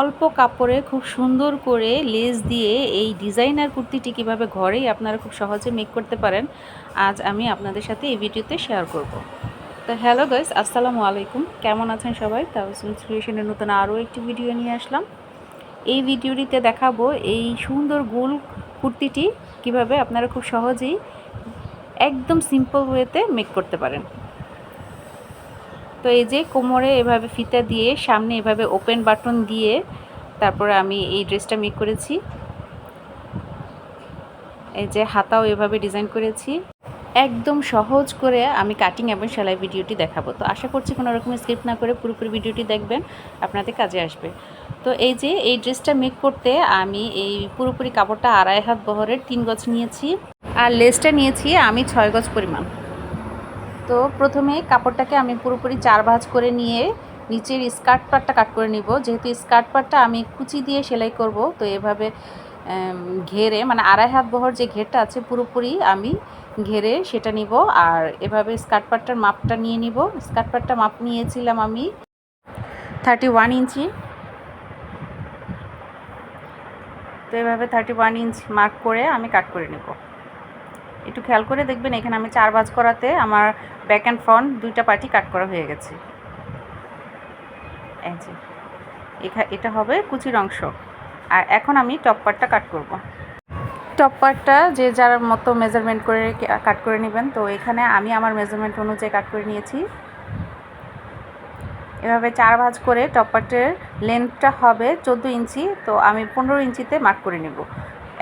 অল্প কাপড়ে খুব সুন্দর করে লেস দিয়ে এই ডিজাইনার কুর্তিটি কিভাবে ঘরেই আপনারা খুব সহজে মেক করতে পারেন, আজ আমি আপনাদের সাথে এই ভিডিওতে শেয়ার করব। তো হ্যালো গাইস, আসসালামু আলাইকুম। কেমন আছেন সবাই? তাওসিন সলিউশনের নতুন আরও একটি ভিডিও নিয়ে আসলাম। এই ভিডিওটিতে দেখাবো এই সুন্দর গোল কুর্তিটি কিভাবে আপনারা খুব সহজেই একদম সিম্পল ওয়েতে মেক করতে পারেন। তো এই যে কোমরে এভাবে ফিতা দিয়ে সামনে এভাবে ওপেন বাটন দিয়ে তারপরে আমি এই ড্রেসটা মেক করেছি। এই যে হাতাও এভাবে ডিজাইন করেছি। একদম সহজ করে আমি কাটিং এবং সেলাই ভিডিওটি দেখাবো। তো আশা করছি কোনো রকম স্কিপ না করে পুরোপুরি ভিডিওটি দেখবেন, আপনাদের কাজে আসবে। তো এই যে এই ড্রেসটা মেক করতে আমি এই পুরোপুরি কাপড়টা 2.5 হাত বহরের 3 গজ নিয়েছি, আর লেসটা নিয়েছি আমি 6 গজ পরিমাণ। তো প্রথমে কাপড়টাকে আমি পুরোপুরি 4 ভাঁজ করে নিয়ে নিচের স্কার্ট পার্টটা কাট করে নিব। যেহেতু স্কার্ট পার্টটা আমি কুচি দিয়ে সেলাই করব, তো এভাবে ঘেরে মানে 2.5 হাত বহর যে ঘেরটা আছে পুরোপুরি আমি ঘেরে সেটা নিব। আর এভাবে স্কার্ট পার্টটার মাপটা নিয়ে নিব। স্কার্ট পার্টটা মাপ নিয়েছিলাম আমি 31 ইঞ্চি। তো এভাবে 31 ইঞ্চ মার্ক করে আমি কাট করে নেব। একটু খেয়াল করে দেখবেন, এখানে আমি 4 ভাঁজ করাতে আমার ব্যাক অ্যান্ড ফ্রন্ট দুইটা পার্টি কাট করা হয়ে গেছে। এই যে এটা হবে কুচির অংশ। আর এখন আমি টপ পার্টটা কাট করব। টপ পার্টটা যে যার মতো মেজারমেন্ট করে কাট করে নেবেন। তো এখানে আমি আমার মেজারমেন্ট অনুযায়ী কাট করে নিয়েছি। এভাবে 4 ভাঁজ করে টপ পার্টের লেন্থটা হবে 14 ইঞ্চি। তো আমি 15 ইঞ্চিতে মার্ক করে নেব।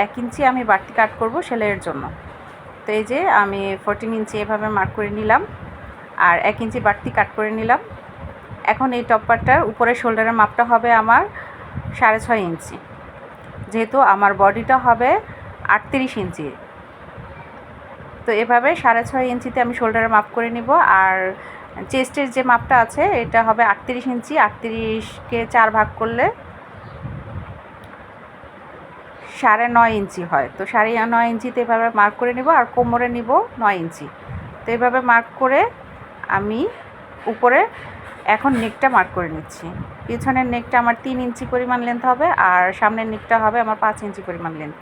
1 ইঞ্চি আমি বাড়তি কাট করব সেলাইয়ের জন্য। তো এই যে আমি 14 ইঞ্চি এভাবে মার্ক করে নিলাম, আর 1 ইঞ্চি বাড়তি কাট করে নিলাম। এখন এই টপ পার্টটার উপরে শোল্ডারের মাপটা হবে আমার 6.5 ইঞ্চি, যেহেতু আমার বডিটা হবে 38 ইঞ্চি। তো এভাবে 6.5 ইঞ্চিতে আমি শোল্ডারের মাপ করে নিব। আর চেস্টের যে মাপটা আছে এটা হবে 38 ইঞ্চি। 38কে 4 ভাগ করলে 9.5 ইঞ্চি হয়। তো 9.5 ইঞ্চিতে এভাবে মার্ক করে নিব। আর কোমরে নিব 9 ইঞ্চি। তো এভাবে মার্ক করে আমি উপরে এখন নেকটা মার্ক করে নিচ্ছি। পিছনের নেকটা আমার 3 ইঞ্চি পরিমাণ লেন্থ হবে, আর সামনের নেকটা হবে আমার 5 ইঞ্চি পরিমাণ লেন্থ।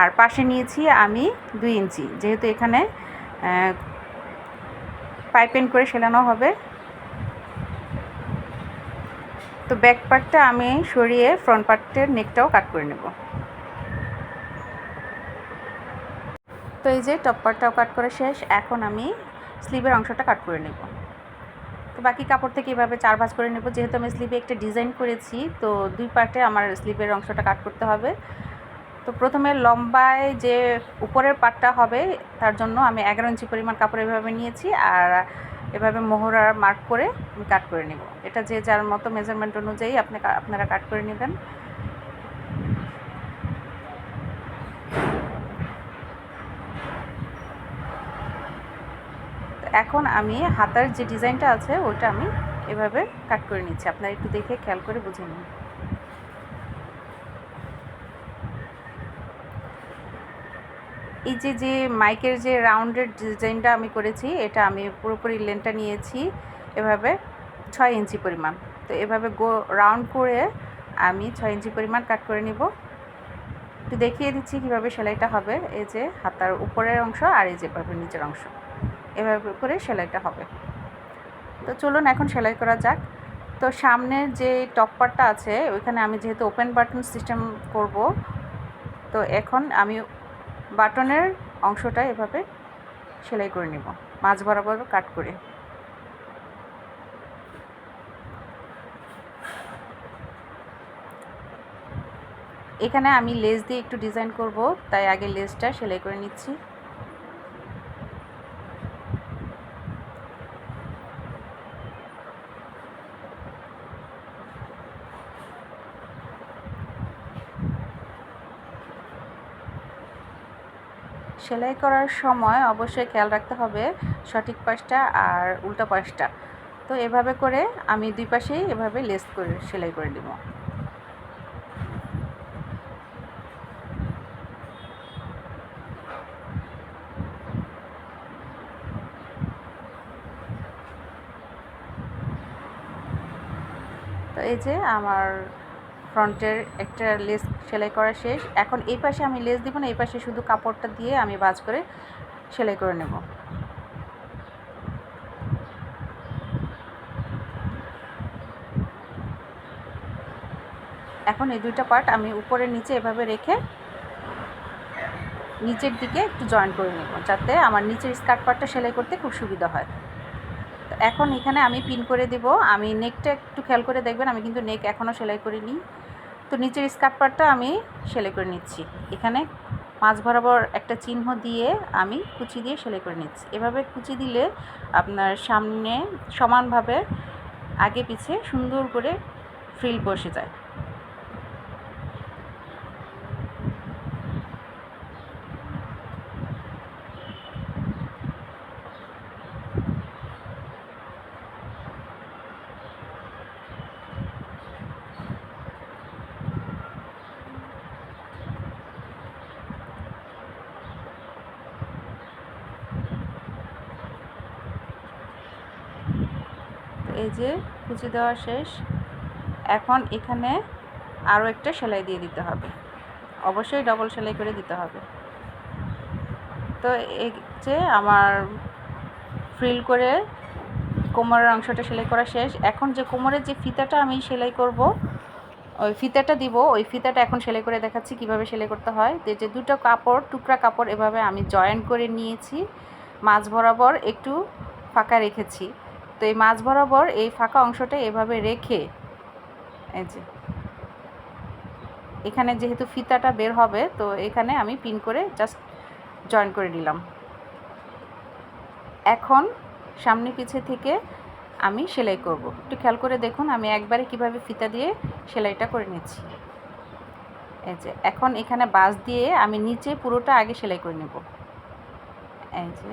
আর পাশে নিয়েছি আমি 2 ইঞ্চি, যেহেতু এখানে পাইপিং করে সেলানো হবে। তো ব্যাক পার্টটা আমি সরিয়ে ফ্রন্ট পার্টের নেকটাও কাট করে নেব। তো এই যে টপ পার্টটাও কাট করা শেষ। এখন আমি স্লিভের অংশটা কাট করে নেব। তো বাকি কাপড় থেকে এভাবে 4 ভাঁজ করে নেব। যেহেতু আমি স্লিভে একটা ডিজাইন করেছি, তো 2 পার্টে আমার স্লিভের অংশটা কাট করতে হবে। তো প্রথমে লম্বায় যে উপরের পার্টটা হবে তার জন্য আমি 11 ইঞ্চি পরিমাণ কাপড় এভাবে নিয়েছি, আর এভাবে মোহরা মার্ক করে আমি কাট করে নেব। এটা যে যার মতো মেজারমেন্ট অনুযায়ী আপনারা কাট করে নেবেন। এখন আমি হাতার যে ডিজাইনটা আছে ওটা আমি এভাবে কাট করে নিচ্ছি। আপনারা একটু দেখে খেয়াল করে বুঝে নিন। এই যে মাইকের যে রাউন্ডের ডিজাইনটা আমি করেছি, এটা আমি পুরোপুরি লেন্থটা নিয়েছি এভাবে 6 ইঞ্চি পরিমাণ। তো এভাবে রাউন্ড করে আমি 6 ইঞ্চি পরিমাণ কাট করে নিব। একটু দেখিয়ে দিচ্ছি কীভাবে সেলাইটা হবে। এই যে হাতার উপরের অংশ আর এই যেভাবে নিচের অংশ এভাবে করে সেলাইটা হবে। তো চলুন এখন সেলাই করা যাক। তো সামনের যে টপ পার্টটা আছে ওইখানে আমি যেহেতু ওপেন বাটন সিস্টেম করব, তো এখন আমি বাটনের অংশটা এভাবে সেলাই করে নেব, মাঝ বরাবর কাট করে। এখানে আমি লেস দিয়ে একটু ডিজাইন করব, তাই আগে লেসটা সেলাই করে নিচ্ছি। সেলাই করার সময় অবশ্যই খেয়াল রাখতে হবে সঠিক পাশটা আর উল্টা পাশটা। তো এভাবে করে আমি দুই পাশেই এভাবে লেস করে সেলাই করে দেব। তো এই যে আমার ফ্রন্টের একটা লেস সেলাই করা শেষ। এখন এই পাশে আমি লেস দিব না, এই পাশে শুধু কাপড়টা দিয়ে আমি ভাঁজ করে সেলাই করে নেব। এখন এই দুইটা পার্ট আমি উপরে নিচে এভাবে রেখে নিচের দিকে একটু জয়েন করে নেব, যাতে আমার নিচের স্কার্ট পার্টটা সেলাই করতে খুব সুবিধা হয়। তো এখন এখানে আমি পিন করে দেব। আমি নেকটা একটু খেয়াল করে দেখবেন, আমি কিন্তু নেক এখনও সেলাই করিনি। তো নিচের স্কার্ট পার্টটা আমি সেলাই করে নিচ্ছি। এখানে মাঝ বরাবর একটা চিহ্ন দিয়ে আমি কুচি দিয়ে সেলাই করে নিচ্ছি। এভাবে কুচি দিলে আপনার সামনে সমানভাবে আগে পিছে সুন্দর করে ফ্রিল বসে যায়। এই যে কুচি দেওয়া শেষ। এখন এখানে আরও একটা সেলাই দিয়ে দিতে হবে, অবশ্যই ডবল সেলাই করে দিতে হবে। তো এই যে আমার ফ্রিল করে কোমরের অংশটা সেলাই করা শেষ। এখন যে কোমরের যে ফিতাটা আমি সেলাই করব, ওই ফিতাটা দিব, ওই ফিতাটা এখন সেলাই করে দেখাচ্ছি কিভাবে সেলাই করতে হয়। যে দুটো কাপড়, টুকরা কাপড় এভাবে আমি জয়েন করে নিয়েছি, মাঝ বরাবর একটু ফাঁকা রেখেছি। তো এই মাঝ বরাবর এই ফাঁকা অংশটা এভাবে রেখে, এই যে এখানে যেহেতু ফিতাটা বের হবে, তো এখানে আমি পিন করে জাস্ট জয়েন করে নিলাম। এখন সামনে পিছে থেকে আমি সেলাই করব। একটু খেয়াল করে দেখুন আমি একবারে কিভাবে ফিতা দিয়ে সেলাইটা করে নিচ্ছি। এই যে এখন এখানে বাঁশ দিয়ে আমি নিচে পুরোটা আগে সেলাই করে নেব। এই যে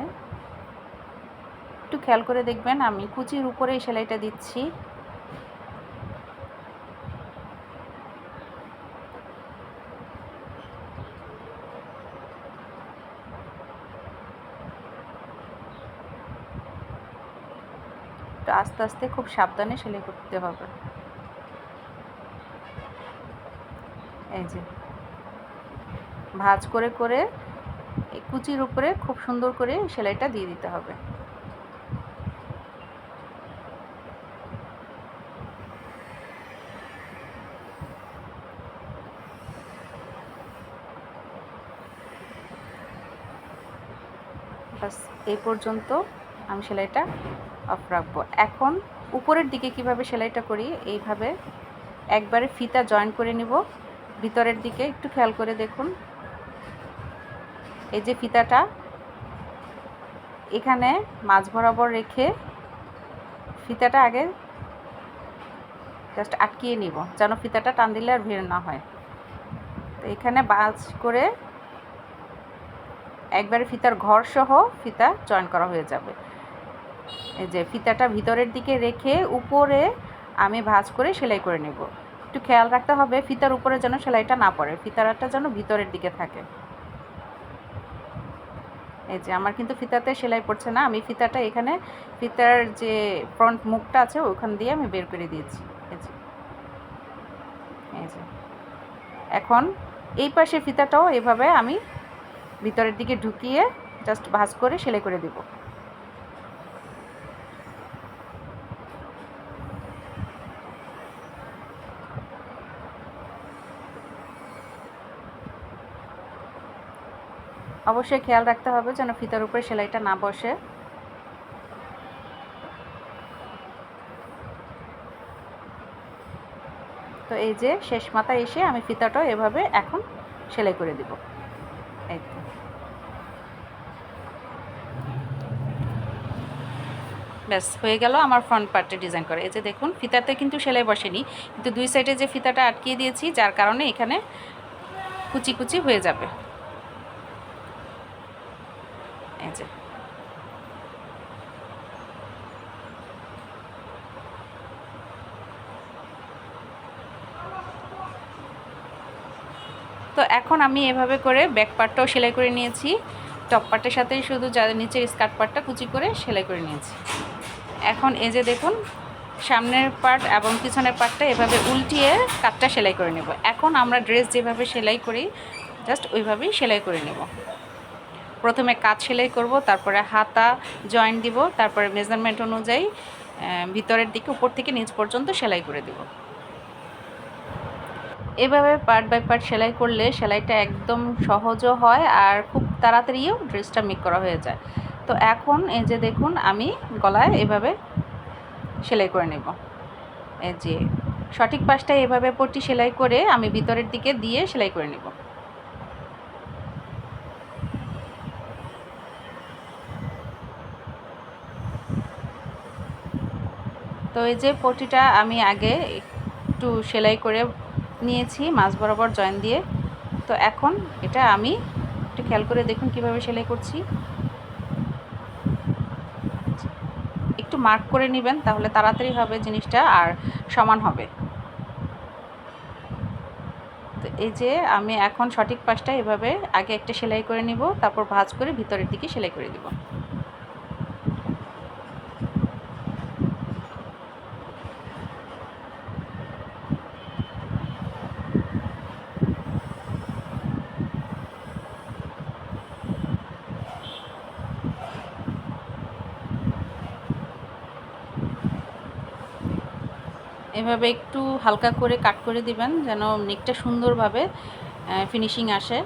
একটু খেয়াল করে দেখবেন আমি কুচির উপরে সেলাইটা দিচ্ছি। তো আস্তে আস্তে খুব সাবধানে সেলাই করতে হবে। এই যে ভাঁজ করে করে এই কুচির উপরে খুব সুন্দর করে সেলাইটা দিয়ে দিতে হবে। বাস এই পর্যন্ত আমি সেলাইটা অফ রাখবো। এখন উপরের দিকে কিভাবে সেলাইটা করি, এইভাবে একবারে ফিতা জয়েন করে নিব ভিতরের দিকে। একটু খেয়াল করে দেখুন এই যে ফিতাটা এখানে মাঝ বরাবর রেখে ফিতাটা আগে জাস্ট আটকিয়ে নিব, যেন ফিতাটা টান দিলে আর ভিড় না হয়। তো এখানে বাজ করে একবারে ফিতার ঘর সহ ফিতা জয়েন করা হয়ে যাবে। এই যে ফিতাটা ভিতরের দিকে রেখে উপরে আমি ভাঁজ করে সেলাই করে নেব। একটু খেয়াল রাখতে হবে ফিতার উপরে যেন সেলাইটা না পড়ে, ফিতাটা যেন ভিতরের দিকে থাকে। এই যে আমার কিন্তু ফিতাতে সেলাই পড়ছে না, আমি ফিতাটা এখানে ফিতার যে ফ্রন্ট মুখটা আছে ওখান দিয়ে আমি বের করে দিয়েছি। এই যে এখন এই পাশে ফিতাটাও এভাবে আমি ভিতরের দিকে ঢুকিয়ে জাস্ট ভাঁজ করে সেলাই করে দেব। অবশ্যই খেয়াল রাখতে হবে যেন ফিতার উপরে সেলাইটা না বসে। তো এই যে শেষ মাথায় এসে আমি ফিতাটাও এভাবে এখন সেলাই করে দেব। এই তো ব্যাস হয়ে গেল আমার ফ্রন্ট পার্টে ডিজাইন করা। এই যে দেখুন ফিতাতে কিন্তু সেলাই বসেনি, কিন্তু দুই সাইডে যে ফিতাটা আটকিয়ে দিয়েছি যার কারণে এখানে কুচি কুচি হয়ে যাবে। এই যে তো এখন আমি এভাবে করে ব্যাক পার্টটাও সেলাই করে নিয়েছি, টপ পার্টের সাথেই শুধু যা নিচের স্কার্ট পার্টটা কুচি করে সেলাই করে নিয়েছি। এখন এই যে দেখুন সামনের পার্ট এবং পিছনের পার্টটা এভাবে উল্টিয়ে কাটটা সেলাই করে নেব। এখন আমরা ড্রেস যেভাবে সেলাই করি জাস্ট ওইভাবেই সেলাই করে নেব। প্রথমে কাজ সেলাই করব, তারপরে হাতা জয়েন্ট দিব, তারপরে মেজারমেন্ট অনুযায়ী ভিতরের দিকে উপর থেকে নিচ পর্যন্ত সেলাই করে দেব। এভাবে পার্ট বাই পার্ট সেলাই করলে সেলাইটা একদম সহজও হয় আর খুব তাড়াতাড়িও ড্রেসটা মেক করা হয়ে যায়। তো এখন এই যে দেখুন আমি গলায় এভাবে সেলাই করে নেব। এই যে সঠিক পাশটা এভাবে পট্টি সেলাই করে আমি ভিতরের দিকে দিয়ে সেলাই করে নেব। তো এই যে পট্টিটা আমি আগে একটু সেলাই করে নিয়েছি মাঝ বরাবর জয়েন দিয়ে। তো এখন এটা আমি একটু খেয়াল করে দেখুন কিভাবে সেলাই করছি। একটু মার্ক করে নেবেন, তাহলে তাড়াতাড়ি হবে জিনিসটা আর সমান হবে। তো এই যে আমি এখন সঠিক পাশটা এভাবে আগে একটা সেলাই করে নিব, তারপর ভাঁজ করে ভিতরের দিকে সেলাই করে দিব। এভাবে একটু হালকা করে কাট করে দিবেন যেন নেকটা সুন্দরভাবে ফিনিশিং আসে।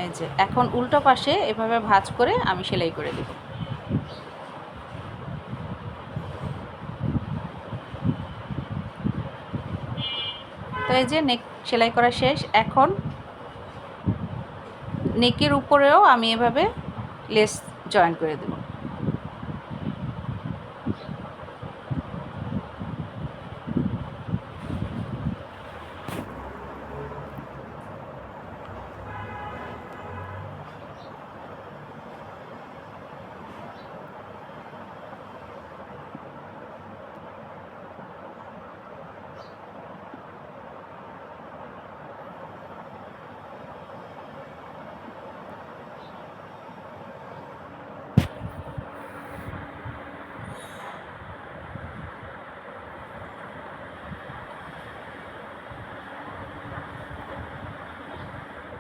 এই যে এখন উল্টো পাশে এভাবে ভাঁজ করে আমি সেলাই করে দেব। তো এই যে নেক সেলাই করা শেষ। এখন নেকের উপরেও আমি এভাবে লেস জয়েন করে দেব।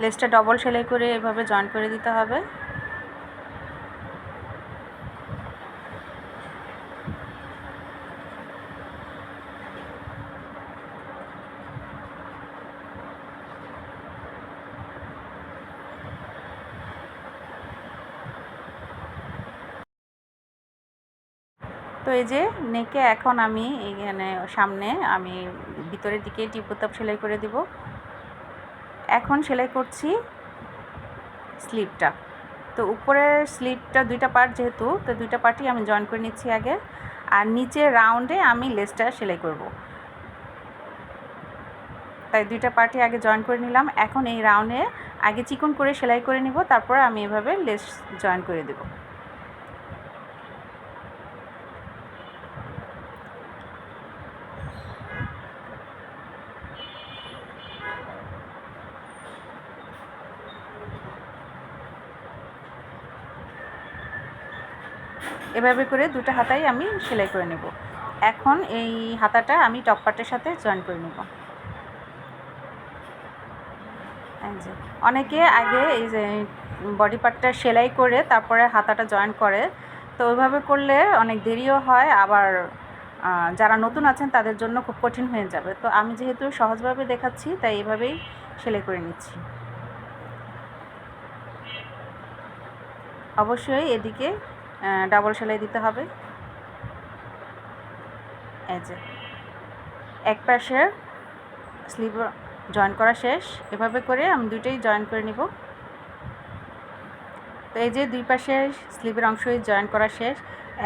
লেসটা ডবল সেলাই করে এভাবে জয়েন করে দিতে হবে। তো এই যে নেকে এখন আমি এখানে সামনে আমি ভিতরের দিকে টিপ বোতাম সেলাই করে দিব। এখন সেলাই করছি স্লিভটা। তো উপরের স্লিভটা দুইটা পার্ট যেহেতু, তো দুইটা পার্টই আমি জয়েন করে নিচ্ছি আগে, আর নিচে রাউন্ডে আমি লেসটা সেলাই করব। তাই দুইটা পার্টই আগে জয়েন করে নিলাম। এখন এই রাউন্ডে আগে চিকন করে সেলাই করে নিব, তারপর আমি এভাবে লেস জয়েন করে দেব। এভাবে করে দুটো হাতাই আমি সেলাই করে নেব। এখন এই হাতাটা আমি টপ পার্টের সাথে জয়েন করে নেব। এই যে অনেকে আগে এই যে বডি পার্টটা সেলাই করে তারপরে হাতাটা জয়েন করে, তো ওইভাবে করলে অনেক দেরিও হয়, আবার যারা নতুন আছেন তাদের জন্য খুব কঠিন হয়ে যাবে। তো আমি যেহেতু সহজভাবে দেখাচ্ছি তাই এভাবেই সেলাই করে নিচ্ছি। অবশ্যই এদিকে ডাবল সেলাই দিতে হবে। এই যে এক পাশের স্লিভ জয়েন করা শেষ। এভাবে করে আমি দুইটাই জয়েন করে নিব। তো এই যে দুই পাশের স্লিভের অংশই জয়েন করা শেষ।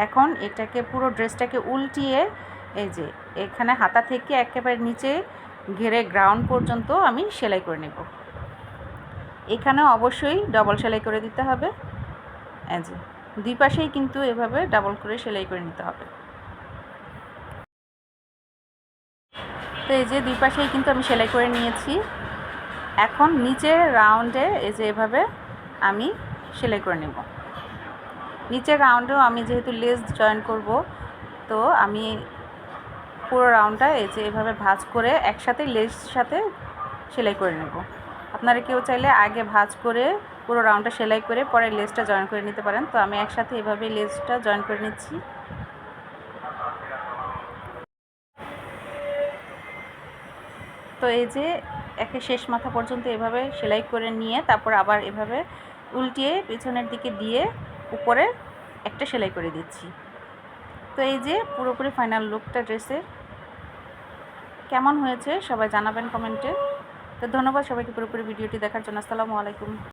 এখন এটাকে পুরো ড্রেসটাকে উল্টিয়ে এই যে এখানে হাতা থেকে একেবারে নিচে ঘেরে গ্রাউন্ড পর্যন্ত আমি সেলাই করে নেব। এখানেও অবশ্যই ডাবল সেলাই করে দিতে হবে। এই যে দুই পাশেই কিন্তু এভাবে ডাবল করে সেলাই করে নিতে হবে। তো এই যে দুই পাশেই কিন্তু আমি সেলাই করে নিয়েছি। এখন নিচের রাউন্ডে এই যে এভাবে আমি সেলাই করে নেব। নিচের রাউন্ডেও আমি যেহেতু লেস জয়েন করব, তো আমি পুরো রাউন্ডটা এই যে এভাবে ভাঁজ করে একসাথে লেস সাথে সেলাই করে নেব। আপনারা কেউ চাইলে আগে ভাঁজ করে পুরো রাউন্ডটা সেলাই করে পরে লেসটা জয়েন করে নিতে পারেন। তো আমি একসাথে এভাবে লেসটা জয়েন করে নিচ্ছি। তো এই যে একে শেষ মাথা পর্যন্ত এভাবে সেলাই করে নিয়ে তারপর আবার এভাবে উল্টিয়ে পিছনের দিকে দিয়ে উপরে একটা সেলাই করে দিচ্ছি। তো এই যে পুরোপুরি ফাইনাল লুকটা ড্রেসের কেমন হয়েছে সবাই জানাবেন কমেন্টে। তো ধন্যবাদ সবাইকে পুরোপুরি ভিডিওটি দেখার জন্য। আসসালামু আলাইকুম।